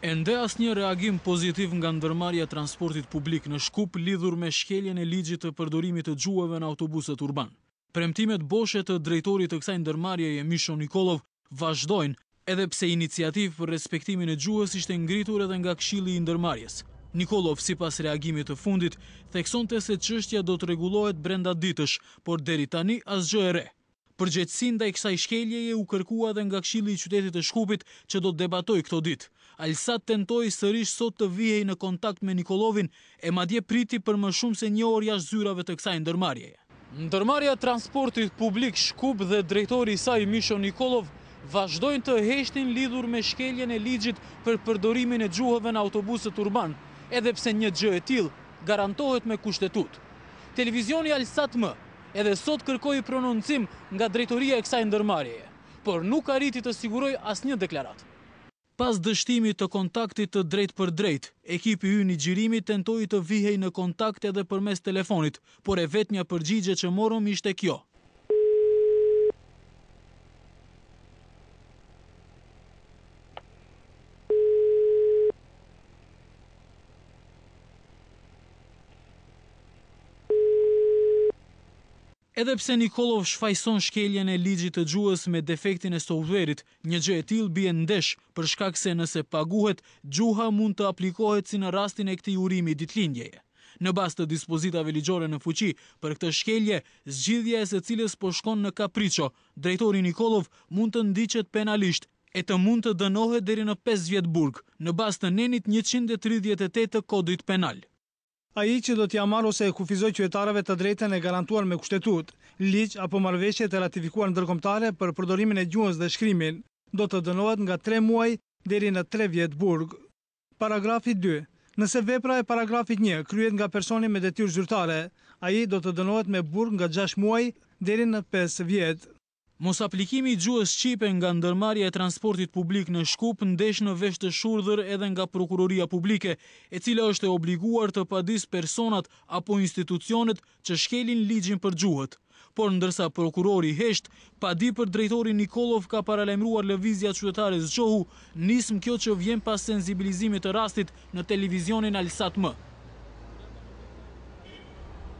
Ende asnjë reagim pozitiv nga ndërmarrja e transportit publik në Shkup lidhur me shkeljen e ligjit të përdorimit të gjuhëve në autobuset urban. Premtimet boshe të drejtorit të kësaj ndërmarrjeje Misho Nikolov vazhdojnë, edhe pse iniciativë për respektimin e gjuhës ishte ngritur edhe nga Këshilli i Ndërmarrjes. Nikolov, sipas reagimit të fundit, theksonte se çështja do të rregullohet brenda ditësh, por deri tani asgjë e re. Përgjegjësi ndaj kësaj shkeljeje u kërkua edhe nga Këshilli i Qytetit të Shkupit që do të debatojë këto ditë. Alsat tentoi sërish sot të vihej në kontakt me Nikolovin e madje priti për më shumë se një orë jashtë zyrave të kësaj ndërmarrjeje. Ndërmarrja e transportit publik Shkup dhe drejtori i saj Misho Nikolov vazhdojnë të heshtin lidhur me shkeljen e ligjit për përdorimin e gjuhëve në autobuset urban, edhe pse një gjë e tillë garantohet me kushtetut. Televizioni Alsat M edhe sot kërkoi prononcim nga drejtoria e kësaj ndërmarrjeje, por nuk arriti të sigurojë asnjë deklaratë. Pas dështimit të kontaktit të drejt për drejt, ekipi ynë i xhirimit tentoi të vihej në kontakt edhe përmes telefonit, por e vetmja përgjigje që morëm ishte kjo. Edhe pse Nikolov shfaqson shkeljen e ligjit të gjuhës me defektin e softverit, një gjë e tillë bie ndesh për shkak se nëse paguhet, gjuha mund të aplikohet si në rastin e këtij urimi ditëlindjeje. Në bazë të dispozitave ligjore në fuqi, për këtë shkelje, zgjidhja e secilës po shkon në kapriço. Drejtori Nikolov mund të ndiqet penalisht e të mund të dënohet deri në 5 vjet burg, në bazë të nenit 138 të Kodit Penal. Ai që do t'ia marrë ose kufizoj qytetarëve të drejtën e garantuar me kushtetutë, ligj apo marrëveshje të ratifikuar ndërkombëtare për përdorimin e gjuhës dhe shkrimin, do të dënohet nga 3 muaj deri në 3 vjet burg. Paragrafi 2. Nëse vepra e paragrafit 1 kryhet nga personi me detyrë zyrtare, ai do të dënohet me burg nga 6 muaj deri në 5 vjet. Mos aplikimi i gjuhës shqipe nga ndërmarrja e transportit publik në Shkup ndesh në vesh të shurdhër edhe nga Prokuroria Publike, e cila është e obliguar të padis personat apo institucionet që shkelin ligjin për gjuhët. Por ndërsa prokurori hesht, padi për drejtori Nikolov ka paralajmëruar lëvizja qytetare zgjohu, nisëm kjo që vjen pas sensibilizimit të rastit në televizionin Alsat M.